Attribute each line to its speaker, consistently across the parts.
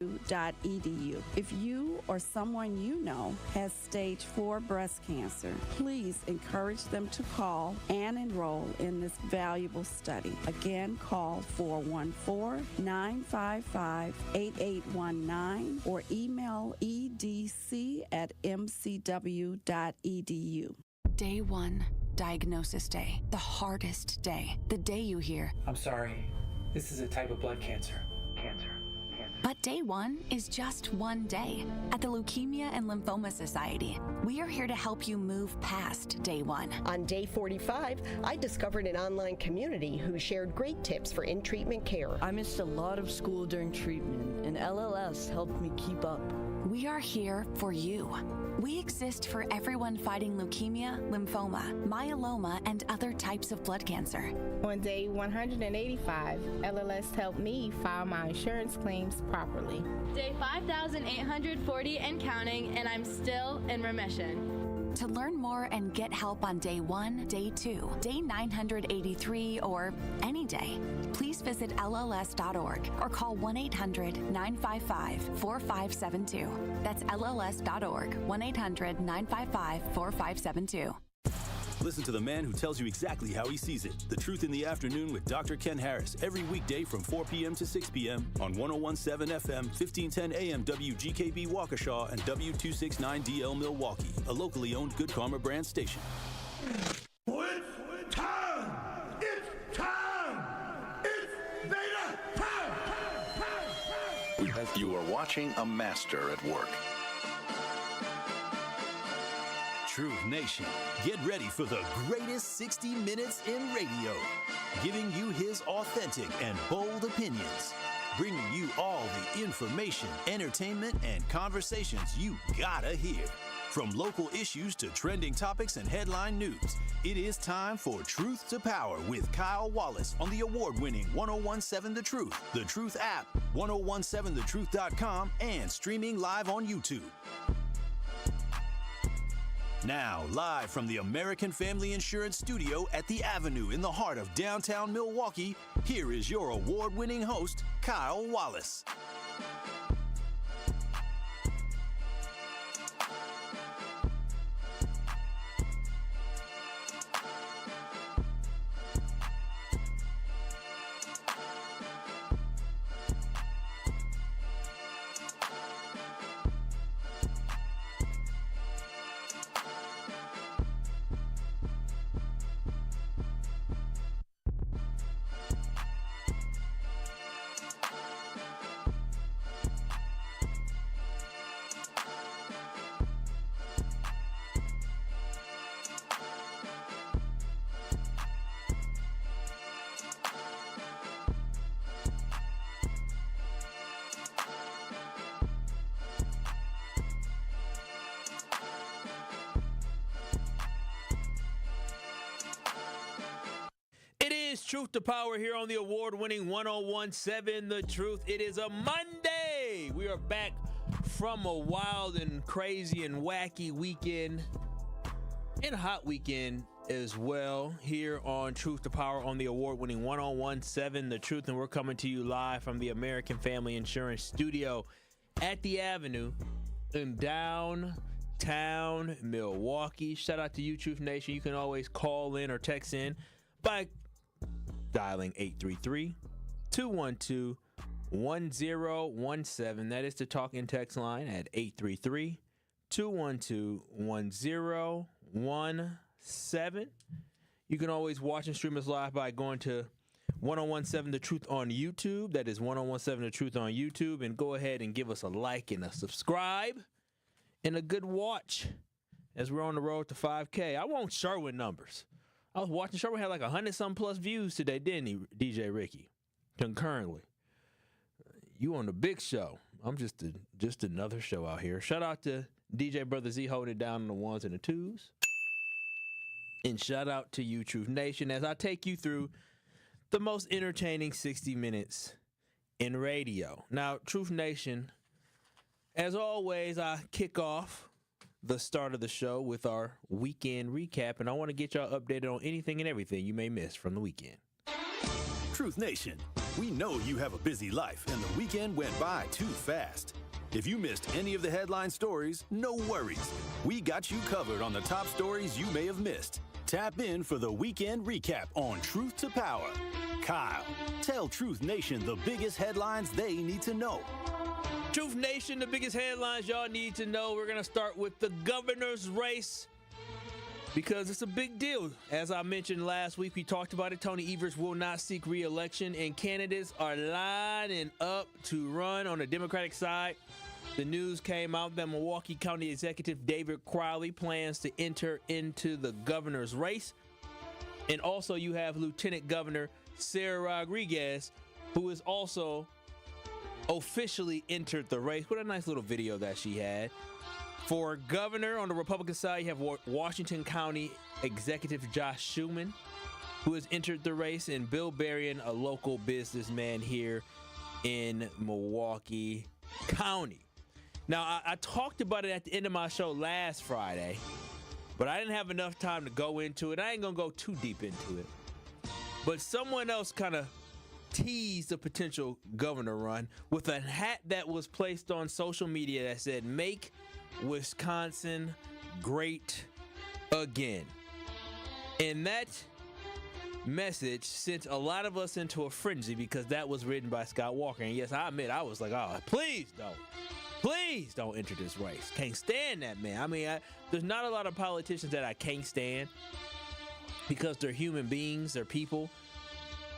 Speaker 1: Edu. If you or someone you know has stage 4 breast cancer, please encourage them to call and enroll in this valuable study. Again, call 414-955-8819 or email edc@mcw.edu.
Speaker 2: Day 1, diagnosis day. The hardest day. The day you hear,
Speaker 3: I'm sorry, this is a type of blood cancer.
Speaker 2: But day 1 is just one day. At the Leukemia and Lymphoma Society, we are here to help you move past day 1.
Speaker 4: On day 45, I discovered an online community who shared great tips for in-treatment care.
Speaker 5: I missed a lot of school during treatment, and LLS helped me keep up.
Speaker 2: We are here for you. We exist for everyone fighting leukemia, lymphoma, myeloma, and other types of blood cancer.
Speaker 6: On day 185, LLS helped me file my insurance claims properly.
Speaker 7: Day 5,840 and counting, and I'm still in remission.
Speaker 2: To learn more and get help on day 1, day 2, day 983, or any day, please visit LLS.org or call 1-800-955-4572. That's LLS.org, 1-800-955-4572.
Speaker 8: Listen to the man who tells you exactly how he sees it. The Truth in the Afternoon with Dr. Ken Harris, every weekday from 4 p.m. to 6 p.m. on 101.7 FM, 1510 AM WGKB Waukesha and W269DL Milwaukee, a locally owned Good Karma brand station.
Speaker 9: It's time! It's time! It's beta time!
Speaker 10: You are watching a master at work.
Speaker 8: Truth Nation, get ready for the greatest 60 minutes in radio, giving you his authentic and bold opinions, bringing you all the information, entertainment, and conversations you gotta hear. From local issues to trending topics and headline news, it is time for Truth to Power with Kyle Wallace on the award-winning 1017 The Truth, The Truth app, 1017thetruth.com, and streaming live on YouTube. Now, live from the American Family Insurance Studio at the Avenue in the heart of downtown Milwaukee, here is your award-winning host, Kyle Wallace.
Speaker 11: Truth to Power here on the award-winning 1017 The Truth. It is a Monday. We are back from a wild and crazy and wacky weekend and a hot weekend as well here on Truth to Power on the award-winning 1017 The Truth. And we're coming to you live from the American Family Insurance Studio at the Avenue in downtown Milwaukee. Shout out to you, Truth Nation. You can always call in or text in by dialing 833-212-1017. That is the talk and text line at 833-212-1017. You can always watch and stream us live by going to 1017 The Truth on YouTube. That is 1017 The Truth on YouTube. And go ahead and give us a like and a subscribe and a good watch as we're on the road to 5K. I want Sherwin numbers. I was watching Sherwin had like 100-some plus views today, didn't he, DJ Ricky? Concurrently. You on the big show. I'm just another show out here. Shout out to DJ Brother Z holding it down on the ones and the twos. And shout out to you, Truth Nation, as I take you through the most entertaining 60 minutes in radio. Now, Truth Nation, as always, I kick off the start of the show with our weekend recap, and I want to get y'all updated on anything and everything you may miss from the weekend.
Speaker 8: Truth Nation, We know you have a busy life and the weekend went by too fast. If you missed any of the headline stories, no worries. We got you covered on the top stories you may have missed. Tap in for the weekend recap on Truth to Power. Kyle, tell Truth Nation the biggest headlines they need to know.
Speaker 11: Truth Nation, the biggest headlines y'all need to know. We're going to start with the governor's race because it's a big deal. As I mentioned last week, we talked about it. Tony Evers will not seek re-election, and candidates are lining up to run on the Democratic side. The news came out that Milwaukee County Executive David Crowley plans to enter into the governor's race. And also you have Lieutenant Governor Sarah Rodriguez, who is also officially entered the race. What a nice little video that she had. For governor on the Republican side, you have Washington County Executive Josh Schuman, who has entered the race, and Bill Berrien, a local businessman here in Milwaukee County. Now, I talked about it at the end of my show last Friday, but I didn't have enough time to go into it. I ain't going to go too deep into it. But someone else kind of teased a potential governor run with a hat that was placed on social media that said, "Make Wisconsin great again." And that message sent a lot of us into a frenzy because that was written by Scott Walker. And yes, I admit, I was like, oh, please don't enter this race. Can't stand that man. I mean, there's not a lot of politicians that I can't stand because they're human beings, they're people.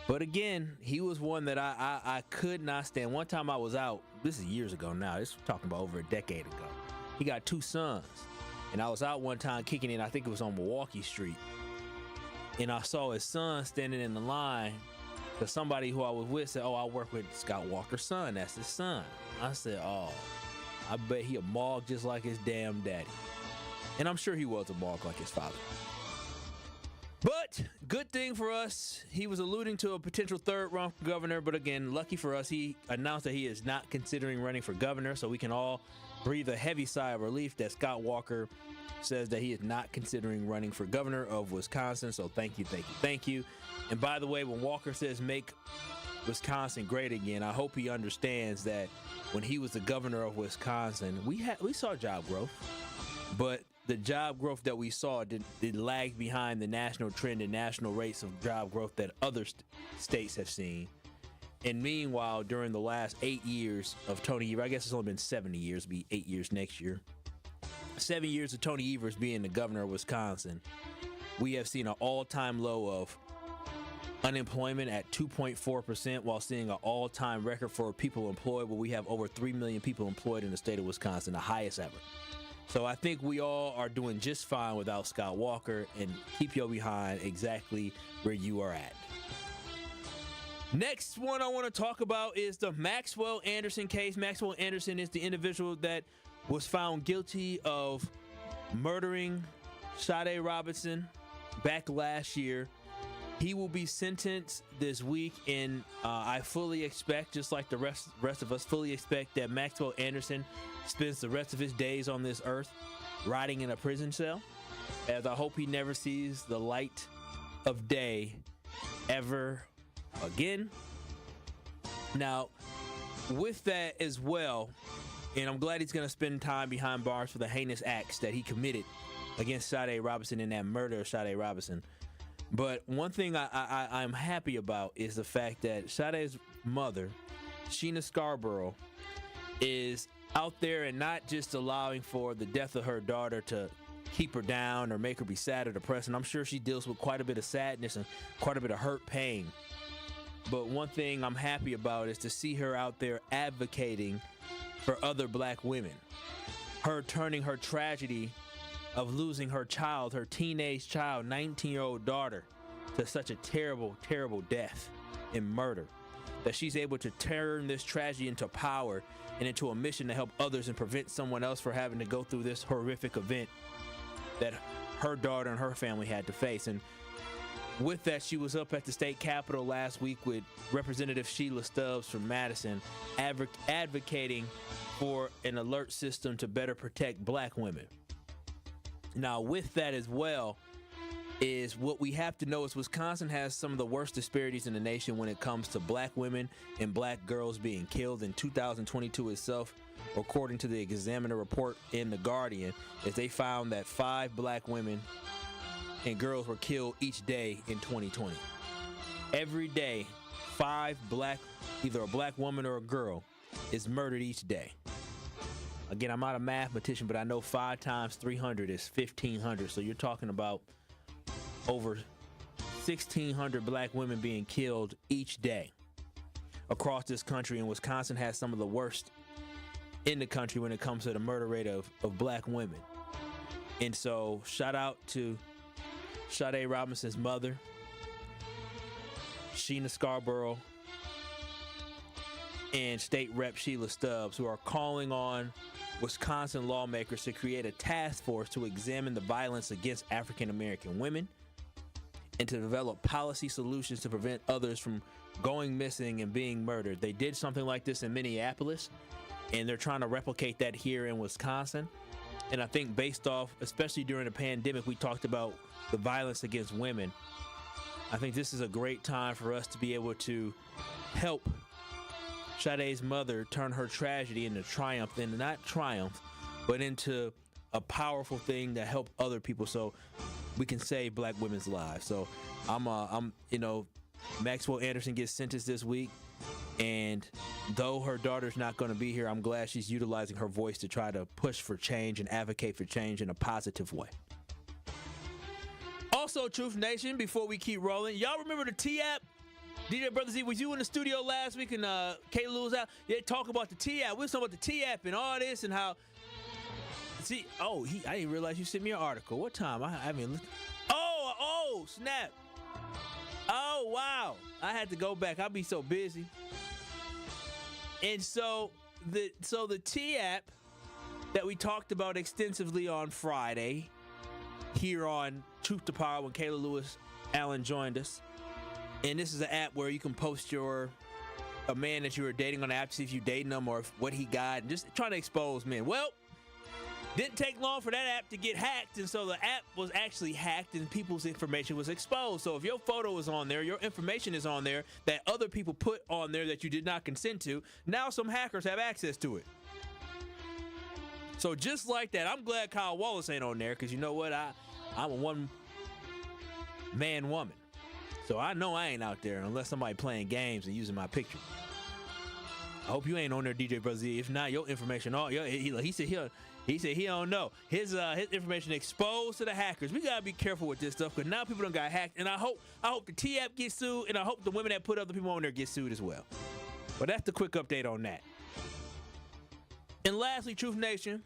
Speaker 11: But again, he was one that I could not stand. One time I was out, this is years ago now, this was talking about over a decade ago. He got 2 sons. And I was out one time kicking in, I think it was on Milwaukee Street. And I saw his son standing in the line because somebody who I was with said, "Oh, I work with Scott Walker's son. That's his son." I said, "Oh, I bet he a mog just like his damn daddy." And I'm sure he was a mog like his father. But good thing for us, he was alluding to a potential third run for governor. But again, lucky for us, he announced that he is not considering running for governor. So we can all breathe a heavy sigh of relief that Scott Walker says that he is not considering running for governor of Wisconsin. So thank you. And by the way, when Walker says make Wisconsin great again, I hope he understands that when he was the governor of Wisconsin, we saw job growth, but the job growth that we saw did lag behind the national trend and national rates of job growth that other states have seen. And meanwhile, during the last 8 years of Tony Evers, I guess it's only been 70 years, it'll be 8 years next year. 7 years of Tony Evers being the governor of Wisconsin, we have seen an all-time low of unemployment at 2.4%, while seeing an all-time record for people employed, where we have over 3 million people employed in the state of Wisconsin, the highest ever. So I think we all are doing just fine without Scott Walker, and keep your behind exactly where you are at. Next one I want to talk about is the Maxwell Anderson case. Maxwell Anderson is the individual that was found guilty of murdering Sade Robinson back last year. He will be sentenced this week, and I fully expect, just like the rest of us, fully expect that Maxwell Anderson spends the rest of his days on this earth rotting in a prison cell, as I hope he never sees the light of day ever again. Now, with that as well, and I'm glad he's going to spend time behind bars for the heinous acts that he committed against Sade Robinson in that murder of Sade Robinson. But one thing I'm happy about is the fact that Sade's mother, Sheena Scarborough, is out there and not just allowing for the death of her daughter to keep her down or make her be sad or depressed. And I'm sure she deals with quite a bit of sadness and quite a bit of hurt pain. But one thing I'm happy about is to see her out there advocating for other black women. Her turning her tragedy of losing her child, her teenage child, 19-year-old daughter, to such a terrible, terrible death and murder, that she's able to turn this tragedy into power and into a mission to help others and prevent someone else from having to go through this horrific event that her daughter and her family had to face. And with that, she was up at the state capitol last week with Representative Sheila Stubbs from Madison, advocating for an alert system to better protect black women. Now, with that as well, is what we have to know is Wisconsin has some of the worst disparities in the nation when it comes to black women and black girls being killed. In 2022 itself, according to the Examiner report in The Guardian, is they found that 5 black women and girls were killed each day in 2020. Every day, 5 black, either a black woman or a girl, is murdered each day. Again, I'm not a mathematician, but I know 5 times 300 is 1,500. So you're talking about over 1,600 black women being killed each day across this country, and Wisconsin has some of the worst in the country when it comes to the murder rate of black women. And so shout out to Sade Robinson's mother, Sheena Scarborough, and State Rep Sheila Stubbs, who are calling on Wisconsin lawmakers to create a task force to examine the violence against African American women and to develop policy solutions to prevent others from going missing and being murdered. They did something like this in Minneapolis, and they're trying to replicate that here in Wisconsin. And I think based off, especially during the pandemic, we talked about the violence against women. I think this is a great time for us to be able to help Sade's mother turn her tragedy into triumph, and not triumph, but into a powerful thing to help other people so we can save black women's lives. So I'm Maxwell Anderson gets sentenced this week, and though her daughter's not going to be here, I'm glad she's utilizing her voice to try to push for change and advocate for change in a positive way. Also, Truth Nation, before we keep rolling, y'all remember the T-App? DJ Brother Z, was you in the studio last week and Kayla Lou was out? Yeah, talk about the T-App. We was talking about the T-App and all this and how... See, I didn't realize you sent me an article. What time? I mean, snap. Oh, wow. I had to go back. I'll be so busy. And so the T-App that we talked about extensively on Friday here on Truth to Power when Kayla Lewis Allen joined us. And this is an app where you can post a man that you were dating on the app to see if you're dating him or what he got, and just trying to expose men. Well, didn't take long for that app to get hacked, and so the app was actually hacked and people's information was exposed. So if your photo is on there, your information is on there that other people put on there that you did not consent to, now some hackers have access to it. So just like that, I'm glad Kyle Wallace ain't on there, because you know what? I'm a one-man woman. So I know I ain't out there unless somebody playing games and using my picture. I hope you ain't on there, DJ Brother Z. If not, your information, he said he don't know. His information exposed to the hackers. We gotta be careful with this stuff, because now people done got hacked, and I hope the T-App gets sued, and I hope the women that put other people on there get sued as well. But that's the quick update on that. And lastly, Truth Nation,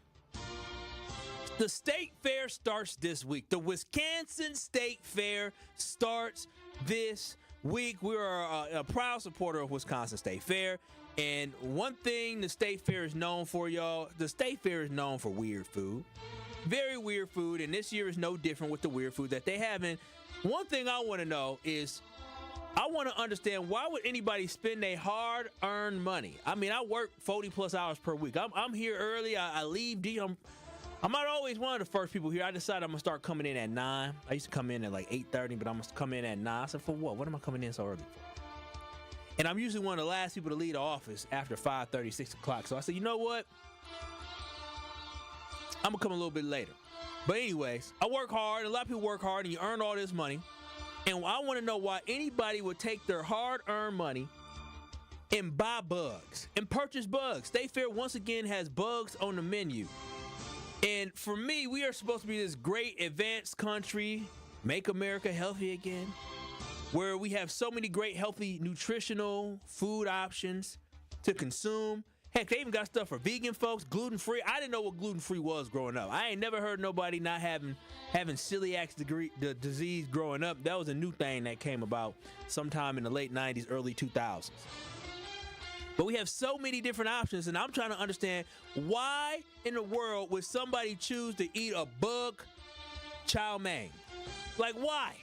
Speaker 11: the State Fair starts this week. The Wisconsin State Fair starts this week. We are a proud supporter of Wisconsin State Fair. And one thing the State Fair is known for, y'all, the State Fair is known for weird food. Very weird food, and this year is no different with the weird food that they have. And one thing I want to know is, I want to understand, why would anybody spend their hard-earned money? I mean, I work 40-plus hours per week. I'm here early. I leave. I'm not always one of the first people here. I decided I'm going to start coming in at 9. I used to come in at like 8:30, but I'm going to come in at 9. I said, for what? What am I coming in so early for? And I'm usually one of the last people to leave the office after 5:30, 6 o'clock. So I said, you know what? I'm going to come a little bit later. But anyways, I work hard. A lot of people work hard, and you earn all this money. And I want to know why anybody would take their hard-earned money and buy bugs and purchase bugs. State Fair, once again, has bugs on the menu. And for me, we are supposed to be this great advanced country, make America healthy again, where we have so many great healthy nutritional food options to consume. Heck, they even got stuff for vegan folks, gluten-free. I didn't know what gluten-free was growing up. I ain't never heard nobody not having celiac disease growing up. That was a new thing that came about sometime in the late 90s, early 2000s. But we have so many different options, and I'm trying to understand, why in the world would somebody choose to eat a bug chow mein? Like, why?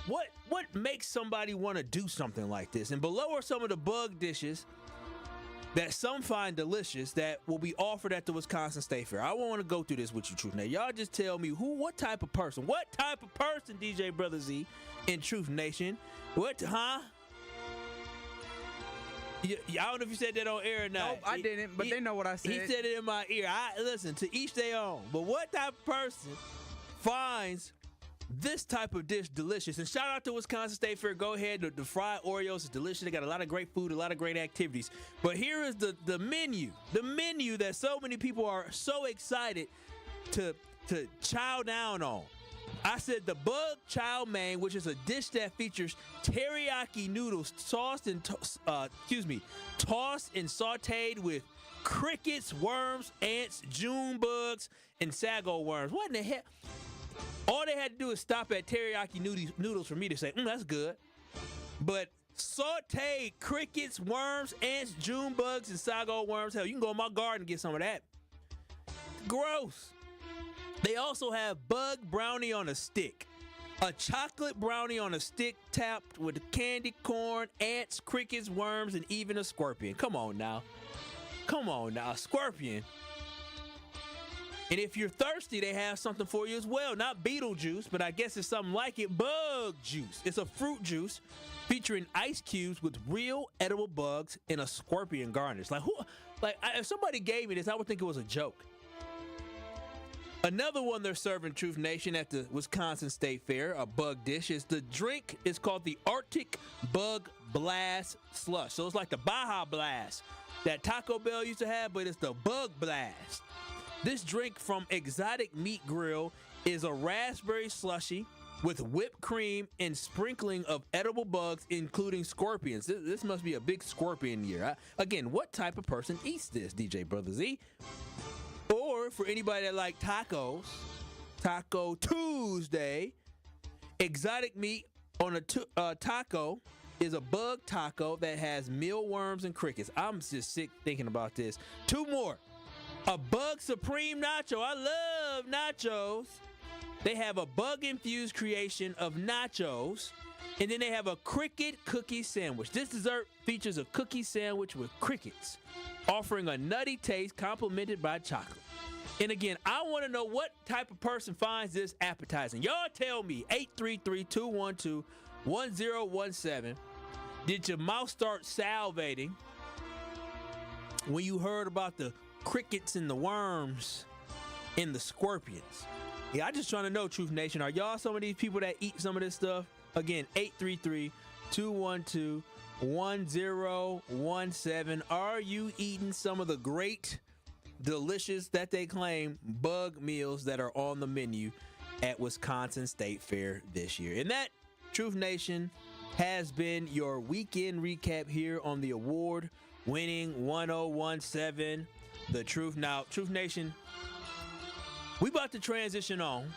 Speaker 11: What makes somebody want to do something like this? And below are some of the bug dishes that some find delicious that will be offered at the Wisconsin State Fair. I want to go through this with you, Truth. Now, y'all just tell me what type of person, DJ Brother Z in Truth Nation? I don't know if you said that on air or not.
Speaker 12: Nope, I didn't, but they know what I said.
Speaker 11: He said it in my ear. Listen, to each their own. But what type of person finds this type of dish delicious? And shout out to Wisconsin State Fair. Go ahead. The fried Oreos is delicious. They got a lot of great food, a lot of great activities. But here is the menu. The menu that so many people are so excited to chow down on. I said the bug chow mein, which is a dish that features teriyaki noodles tossed and sauteed with crickets, worms, ants, June bugs, and sago worms. What in the hell? All they had to do is stop at teriyaki noodles for me to say, that's good. But sauteed crickets, worms, ants, June bugs, and sago worms, hell, you can go in my garden and get some of that. Gross. They also have bug brownie on a stick. A chocolate brownie on a stick topped with candy corn, ants, crickets, worms, and even a scorpion. Come on now, a scorpion. And if you're thirsty, they have something for you as well. Not beetle juice, but I guess it's something like it. Bug juice. It's a fruit juice featuring ice cubes with real edible bugs and a scorpion garnish. If somebody gave me this, I would think it was a joke. Another one they're serving, Truth Nation, at the Wisconsin State Fair, a bug dish, is the drink is called the Arctic Bug Blast Slush. So it's like the Baja Blast that Taco Bell used to have, but it's the Bug Blast. This drink from Exotic Meat Grill is a raspberry slushy with whipped cream and sprinkling of edible bugs, including scorpions. This must be a big scorpion year. Again, what type of person eats this, DJ Brother Z? Or for anybody that like tacos, Taco Tuesday, exotic meat on a taco is a bug taco that has mealworms and crickets. I'm just sick thinking about this. Two more. A bug supreme nacho. I love nachos. They have a bug-infused creation of nachos. And then they have a cricket cookie sandwich. This dessert features a cookie sandwich with crickets, offering a nutty taste complemented by chocolate. And again, I want to know what type of person finds this appetizing. Y'all tell me, 833-212-1017. Did your mouth start salivating when you heard about the crickets and the worms and the scorpions? Yeah, I just trying to know, Truth Nation, are y'all some of these people that eat some of this stuff? Again, 833-212-1017. Are you eating some of the great, delicious, that they claim, bug meals that are on the menu at Wisconsin State Fair this year? And that, Truth Nation, has been your weekend recap here on the award-winning 1017 The Truth. Now, Truth Nation, we about to transition on.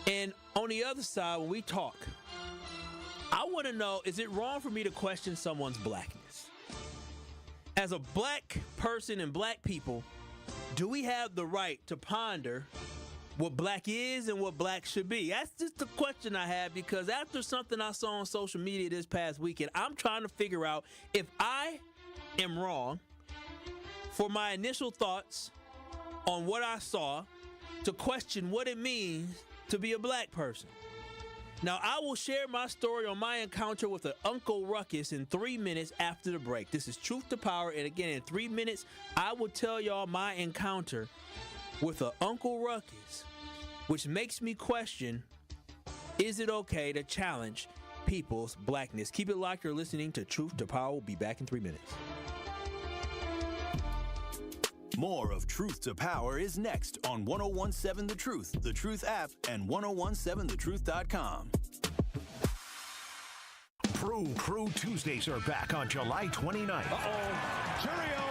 Speaker 11: And on the other side, when we talk, I want to know, is it wrong for me to question someone's blackness? As a black person and black people, do we have the right to ponder what black is and what black should be? That's just the question I have, because after something I saw on social media this past weekend, I'm trying to figure out if I am wrong for my initial thoughts on what I saw to question what it means to be a black person. Now, I will share my story on my encounter with an Uncle Ruckus in 3 minutes after the break. This is Truth to Power, and again, in 3 minutes, I will tell y'all my encounter with an Uncle Ruckus, which makes me question, is it okay to challenge people's blackness? Keep it locked. You're listening to Truth to Power. We'll be back in 3 minutes.
Speaker 8: More of Truth to Power is next on 1017 The Truth, The Truth app, and 1017thetruth.com.
Speaker 13: Crew Tuesdays are back on July 29th.
Speaker 9: Curio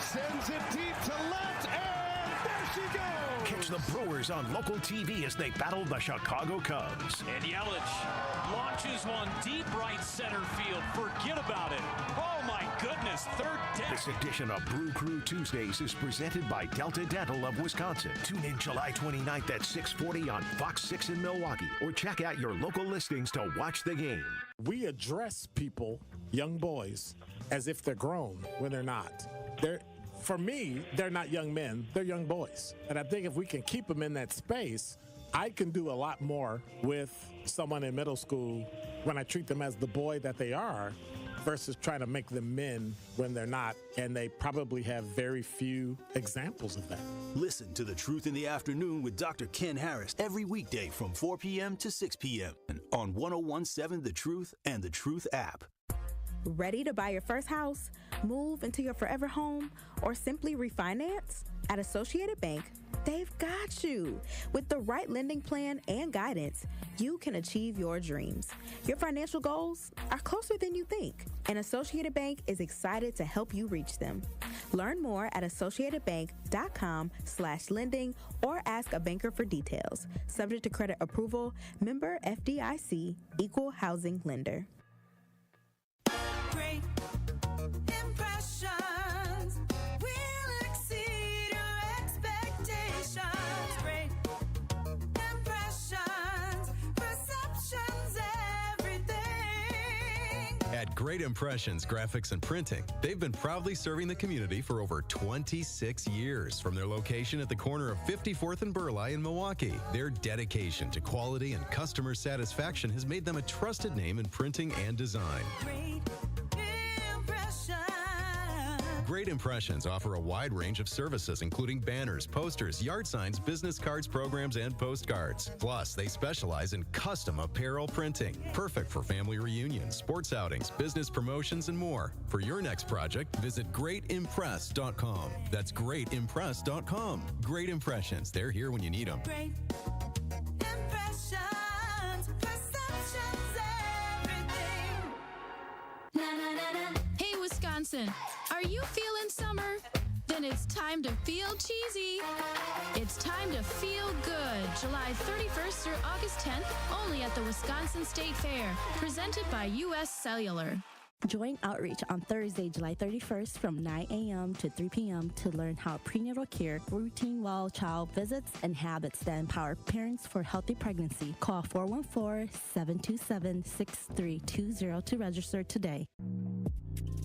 Speaker 9: sends it deep to left, and there she goes.
Speaker 13: Catch the Brewers on local TV as they battle the Chicago Cubs.
Speaker 14: And Yelich launches one deep right center field. Forget about it. Oh, my goodness. Third down.
Speaker 13: This edition of Brew Crew Tuesdays is presented by Delta Dental of Wisconsin. Tune in July 29th at 6:40 on Fox 6 in Milwaukee, or check out your local listings to watch the game.
Speaker 15: We address people young boys as if they're grown when they're not. For me, they're not young men, they're young boys. And I think if we can keep them in that space, I can do a lot more with someone in middle school when I treat them as the boy that they are versus trying to make them men when they're not, and they probably have very few examples of that.
Speaker 8: Listen to The Truth in the Afternoon with Dr. Ken Harris every weekday from 4 p.m. to 6 p.m. on 101.7 The Truth and The Truth app.
Speaker 16: Ready to buy your first house, move into your forever home, or simply refinance? At Associated Bank, they've got you. With the right lending plan and guidance, you can achieve your dreams. Your financial goals are closer than you think, and Associated Bank is excited to help you reach them. Learn more at associatedbank.com/lending or ask a banker for details. Subject to credit approval, member FDIC, equal housing lender.
Speaker 17: Great impressions will exceed your expectations. Great impressions, perceptions, everything.
Speaker 18: At Great Impressions Graphics and Printing, they've been proudly serving the community for over 26 years. From their location at the corner of 54th and Burleigh in Milwaukee, their dedication to quality and customer satisfaction has made them a trusted name in printing and design. Great Impressions offer a wide range of services, including banners, posters, yard signs, business cards, programs, and postcards. Plus, they specialize in custom apparel printing, perfect for family reunions, sports outings, business promotions, and more. For your next project, visit greatimpress.com. That's greatimpress.com. Great Impressions. They're here when you need them.
Speaker 17: Great impressions, perceptions, everything. Na, na, na, na.
Speaker 19: Hey, Wisconsin, are you feeling summer? Then it's time to feel cheesy. It's time to feel good. July 31st through August 10th, only at the Wisconsin State Fair. Presented by U.S. Cellular.
Speaker 20: Join Outreach on Thursday, July 31st from 9 a.m. to 3 p.m. to learn how prenatal care, routine well child visits, and habits that empower parents for healthy pregnancy. Call 414-727-6320 to register today.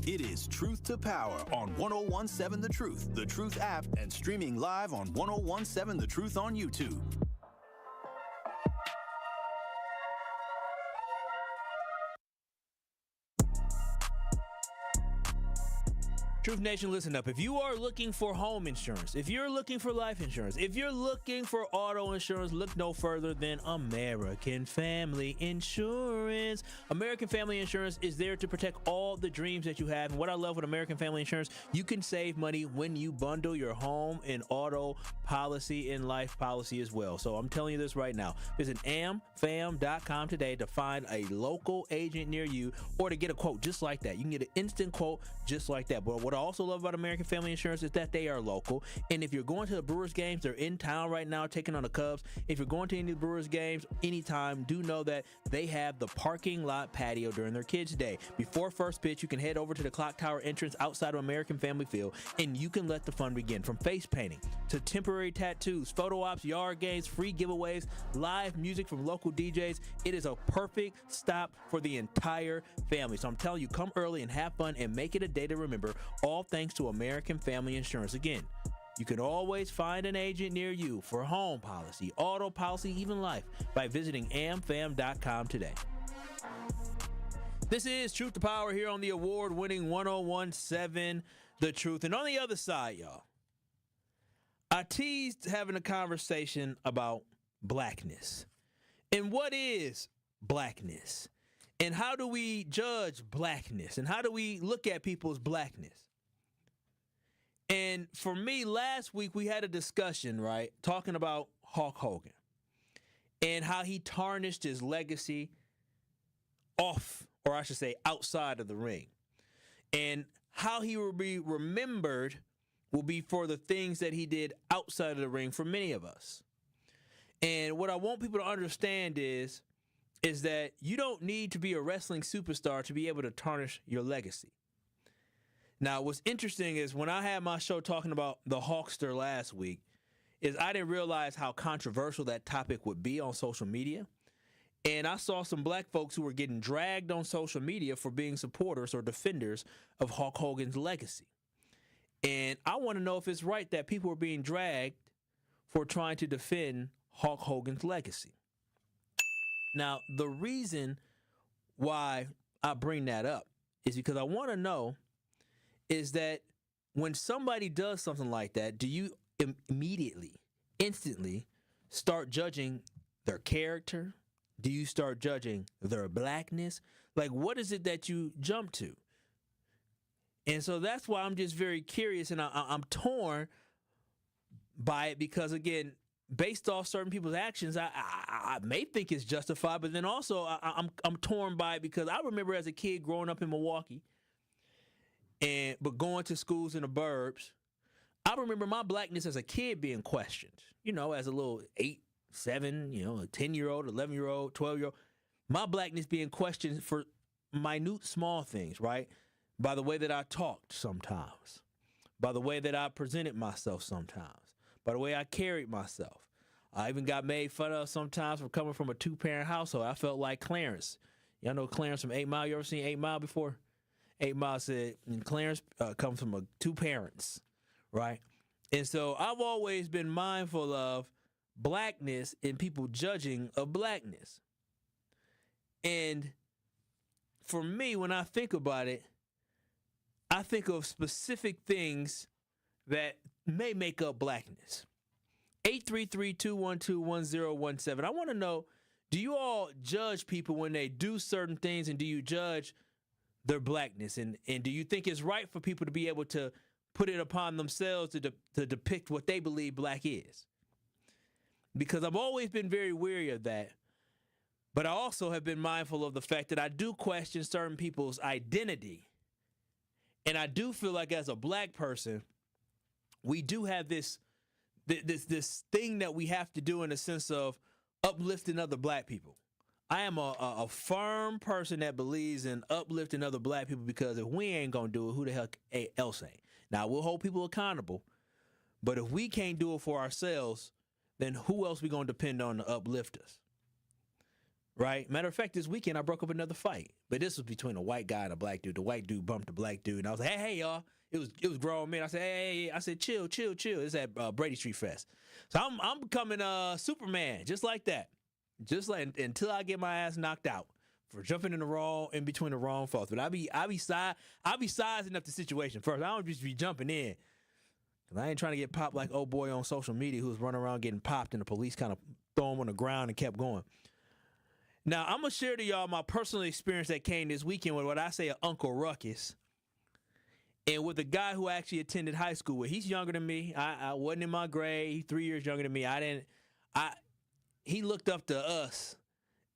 Speaker 8: It is Truth to Power on 101.7 The Truth app, and streaming live on 101.7 The Truth on YouTube.
Speaker 11: Truth Nation, listen up. If you are looking for home insurance, if you're looking for life insurance, if you're looking for auto insurance, look no further than American Family Insurance. American Family Insurance is there to protect all the dreams that you have. And what I love with American Family Insurance, you can save money when you bundle your home and auto policy and life policy as well. So I'm telling you this right now. Visit amfam.com today to find a local agent near you or to get a quote just like that. You can get an instant quote just like that. But what I also love about American Family Insurance is that they are local. And if you're going to the Brewers games, they're in town right now taking on the Cubs. If you're going to any of the Brewers games anytime, do know that they have the parking lot patio during their Kids Day. Before first pitch, you can head over to the clock tower entrance outside of American Family Field, and you can let the fun begin. From face painting to temporary tattoos, photo ops, yard games, free giveaways, live music from local DJs, it is a perfect stop for the entire family. So I'm telling you, come early and have fun and make it a day to remember, all thanks to American Family Insurance. Again, you can always find an agent near you for home policy, auto policy, even life by visiting amfam.com today. This is Truth to Power here on the award-winning 101.7 The Truth. And on the other side, y'all, I teased having a conversation about blackness. And what is blackness? And how do we judge blackness? And how do we look at people's blackness? And for me, last week we had a discussion, right, talking about Hulk Hogan and how he tarnished his legacy off, or I should say outside of the ring, and how he will be remembered will be for the things that he did outside of the ring for many of us. And what I want people to understand is that you don't need to be a wrestling superstar to be able to tarnish your legacy. Now, what's interesting is when I had my show talking about the Hulkster last week, is I didn't realize how controversial that topic would be on social media. And I saw some black folks who were getting dragged on social media for being supporters or defenders of Hulk Hogan's legacy. And I want to know if it's right that people are being dragged for trying to defend Hulk Hogan's legacy. Now, the reason why I bring that up is because I want to know is that when somebody does something like that, do you immediately, instantly start judging their character? Do you start judging their blackness? Like, what is it that you jump to? And so that's why I'm just very curious, and I'm torn by it because, again, based off certain people's actions, I may think it's justified, but then also I'm torn by it because I remember as a kid growing up in Milwaukee, but going to schools in the burbs, I remember my blackness as a kid being questioned. You know, as a little 8, 7, a 10-year-old, 11-year-old, 12-year-old, my blackness being questioned for minute small things, right? By the way that I talked sometimes, by the way that I presented myself sometimes, by the way I carried myself. I even got made fun of sometimes for coming from a 2-parent household. I felt like Clarence. Y'all know Clarence from 8 Mile? You ever seen 8 Mile before? 8 Mile said, and Clarence comes from 2 parents, right? And so I've always been mindful of blackness and people judging of blackness. And for me, when I think about it, I think of specific things that may make up blackness. 833-212-1017. I want to know, do you all judge people when they do certain things, and do you judge their blackness? And do you think it's right for people to be able to put it upon themselves to depict what they believe black is? Because I've always been very wary of that. But I also have been mindful of the fact that I do question certain people's identity. And I do feel like as a black person, we do have this thing that we have to do in the sense of uplifting other black people. I am a firm person that believes in uplifting other black people, because if we ain't going to do it, who the hell else ain't? Now, we'll hold people accountable, but if we can't do it for ourselves, then who else we going to depend on to uplift us? Right? Matter of fact, this weekend I broke up another fight, but this was between a white guy and a black dude. The white dude bumped the black dude, and I was like, hey, y'all. It was grown men. I said, hey. I said, chill. It's at Brady Street Fest. So I'm becoming Superman, just like that. Just like until I get my ass knocked out for jumping in between the wrong folks. But I be sizing up the situation first. I don't just be jumping in. Cause I ain't trying to get popped like old boy on social media who's running around getting popped and the police kind of throw him on the ground and kept going. Now, I'm going to share to y'all my personal experience that came this weekend with what I say an Uncle Ruckus. And with a guy who I actually attended high school with. He's younger than me. I wasn't in my grade. He's 3 years younger than me. He looked up to us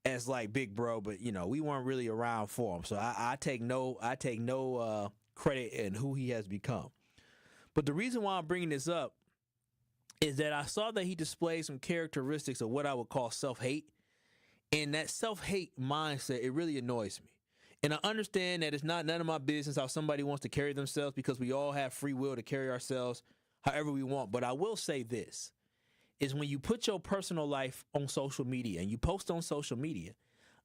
Speaker 11: as like big bro, but we weren't really around for him. So I take no credit in who he has become. But the reason why I'm bringing this up is that I saw that he displayed some characteristics of what I would call self-hate. And that self-hate mindset, it really annoys me. And I understand that it's not none of my business how somebody wants to carry themselves, because we all have free will to carry ourselves however we want. But I will say this, is when you put your personal life on social media and you post on social media,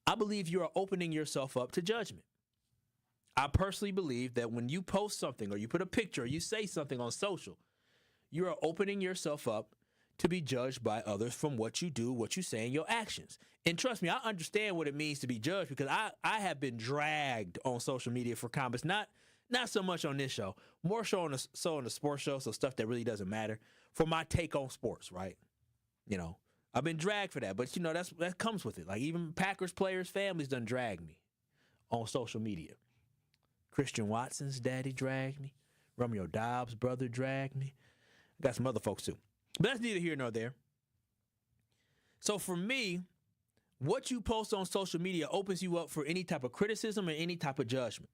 Speaker 11: I believe you are opening yourself up to judgment. I personally believe that when you post something or you put a picture or you say something on social, you are opening yourself up to be judged by others from what you do, what you say, and your actions. And trust me, I understand what it means to be judged, because I have been dragged on social media for comments, not so much on this show, more so on the sports show, so stuff that really doesn't matter, for my take on sports, right? I've been dragged for that, but that comes with it. Like even Packers players' families done dragged me on social media. Christian Watson's daddy dragged me. Romeo Dobbs' brother dragged me. I got some other folks too. But that's neither here nor there. So for me, what you post on social media opens you up for any type of criticism and any type of judgment.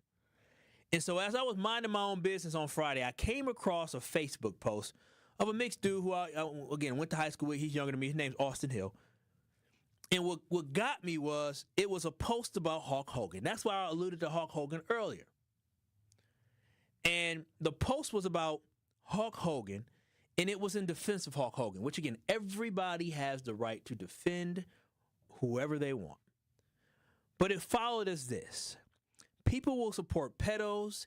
Speaker 11: And so as I was minding my own business on Friday, I came across a Facebook post of a mixed dude who I again, went to high school with. He's younger than me. His name's Austin Hill. And what got me was, it was a post about Hulk Hogan. That's why I alluded to Hulk Hogan earlier. And the post was about Hulk Hogan, and it was in defense of Hulk Hogan, which, again, everybody has the right to defend whoever they want. But it followed as this. People will support pedos,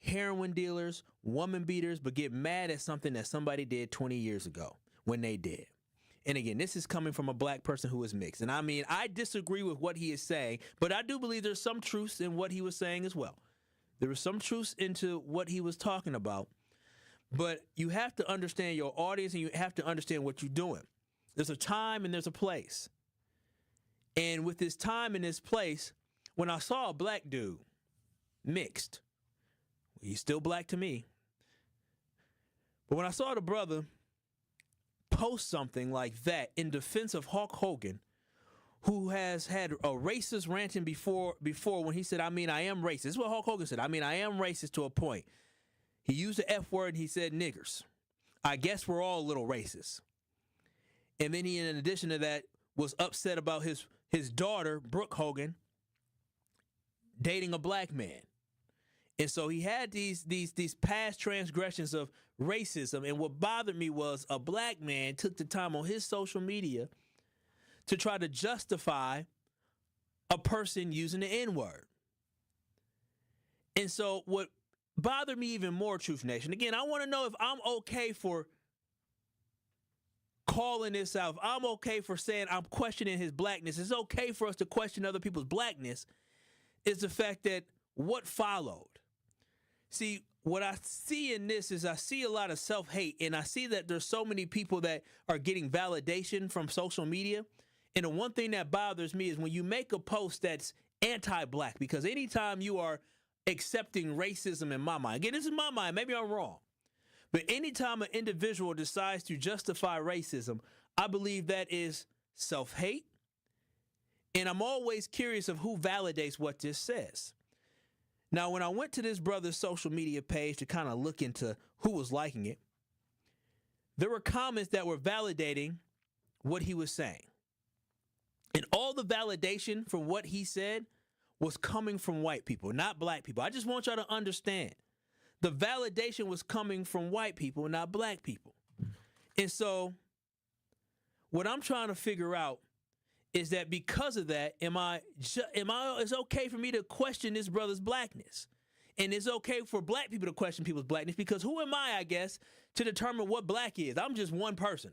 Speaker 11: heroin dealers, woman beaters, but get mad at something that somebody did 20 years ago when they did. And again, this is coming from a black person who is mixed. And I mean, I disagree with what he is saying, but I do believe there's some truth in what he was saying as well. There was some truth into what he was talking about. But you have to understand your audience and you have to understand what you're doing. There's a time and there's a place. And with this time and this place, when I saw a black dude, mixed, he's still black to me, but when I saw the brother post something like that in defense of Hulk Hogan, who has had a racist ranting before when he said, I mean, I am racist. This is what Hulk Hogan said. I mean, I am racist to a point. He used the F word and he said niggers. I guess we're all a little racist. And then he, in addition to that, was upset about his daughter, Brooke Hogan, dating a black man. And so he had these past transgressions of racism. And what bothered me was a black man took the time on his social media to try to justify a person using the N-word. And so what bothered me even more, Truth Nation, again, I want to know if I'm okay for calling this out. If I'm okay for saying I'm questioning his blackness. It's okay for us to question other people's blackness. Is the fact that what followed. See, what I see in this is I see a lot of self-hate, and I see that there's so many people that are getting validation from social media. And the one thing that bothers me is when you make a post that's anti-black, because anytime you are accepting racism in my mind, again, this is my mind, maybe I'm wrong, but anytime an individual decides to justify racism, I believe that is self-hate. And I'm always curious of who validates what this says. Now, when I went to this brother's social media page to kind of look into who was liking it, there were comments that were validating what he was saying. And all the validation for what he said was coming from white people, not black people. I just want y'all to understand. The validation was coming from white people, not black people. And so what I'm trying to figure out is that because of that, it's okay for me to question this brother's blackness. And it's okay for black people to question people's blackness, because who am I guess, to determine what black is? I'm just one person.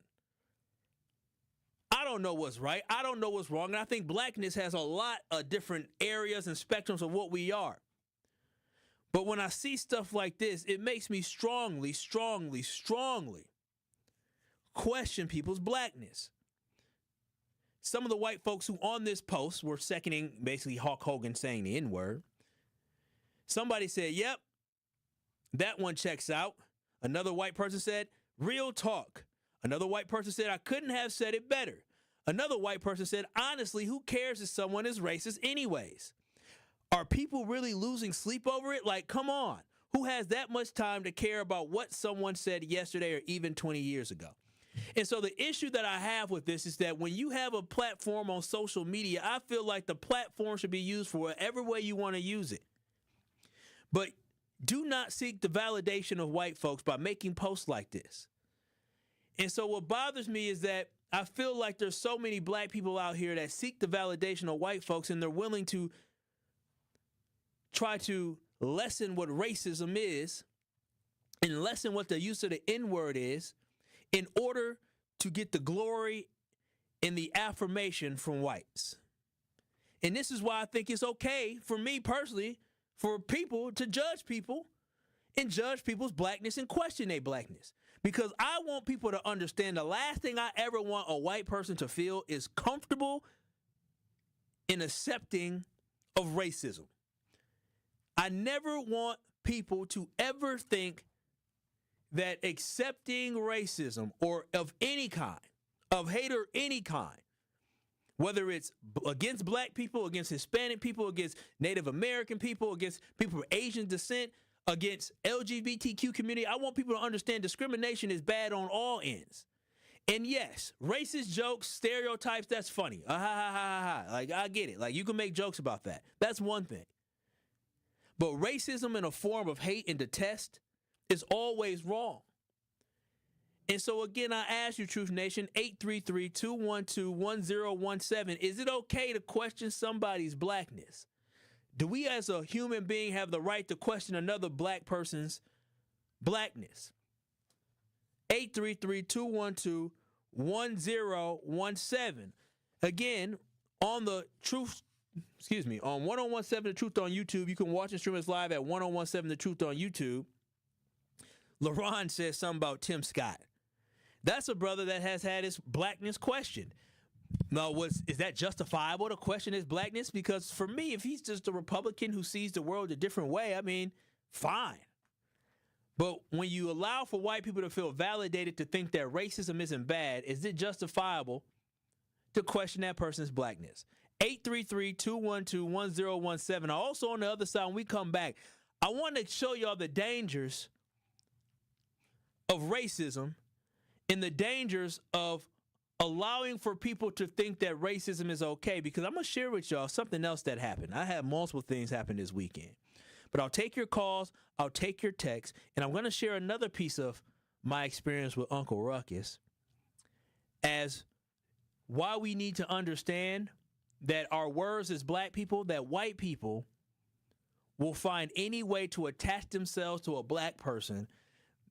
Speaker 11: I don't know what's right. I don't know what's wrong. And I think blackness has a lot of different areas and spectrums of what we are. But when I see stuff like this, it makes me strongly, strongly, strongly question people's blackness. Some of the white folks who on this post were seconding basically Hulk Hogan saying the N-word. Somebody said, yep, that one checks out. Another white person said, real talk. Another white person said, I couldn't have said it better. Another white person said, honestly, who cares if someone is racist anyways? Are people really losing sleep over it? Like, come on. Who has that much time to care about what someone said yesterday or even 20 years ago? And so the issue that I have with this is that when you have a platform on social media, I feel like the platform should be used for whatever way you want to use it. But do not seek the validation of white folks by making posts like this. And so what bothers me is that I feel like there's so many black people out here that seek the validation of white folks, and they're willing to try to lessen what racism is and lessen what the use of the N-word is in order to get the glory and the affirmation from whites. And this is why I think it's okay for me personally, for people to judge people and judge people's blackness and question their blackness. Because I want people to understand the last thing I ever want a white person to feel is comfortable in accepting of racism. I never want people to ever think that accepting racism or of any kind, of hate or any kind, whether it's against black people, against Hispanic people, against Native American people, against people of Asian descent, against LGBTQ community, I want people to understand discrimination is bad on all ends. And yes, racist jokes, stereotypes, that's funny. Ha ha ha ha ha. Like, I get it. Like, you can make jokes about that. That's one thing. But racism in a form of hate and detest is always wrong. And so, again, I ask you, Truth Nation, 833-212-1017, is it okay to question somebody's blackness? Do we as a human being have the right to question another black person's blackness? 833-212-1017. Again, on the Truth, on 1017 The Truth on YouTube. You can watch and stream us live at 1017 The Truth on YouTube. LaRon says something about Tim Scott. That's a brother that has had his blackness questioned. Now, is that justifiable to question his blackness? Because for me, if he's just a Republican who sees the world a different way, I mean, fine. But when you allow for white people to feel validated to think that racism isn't bad, is it justifiable to question that person's blackness? 833-212-1017. Also on the other side, when we come back, I want to show y'all the dangers of racism and the dangers of allowing for people to think that racism is okay, because I'm going to share with y'all something else that happened. I had multiple things happen this weekend. But I'll take your calls, I'll take your texts, and I'm going to share another piece of my experience with Uncle Ruckus as why we need to understand that our words as black people, that white people will find any way to attach themselves to a black person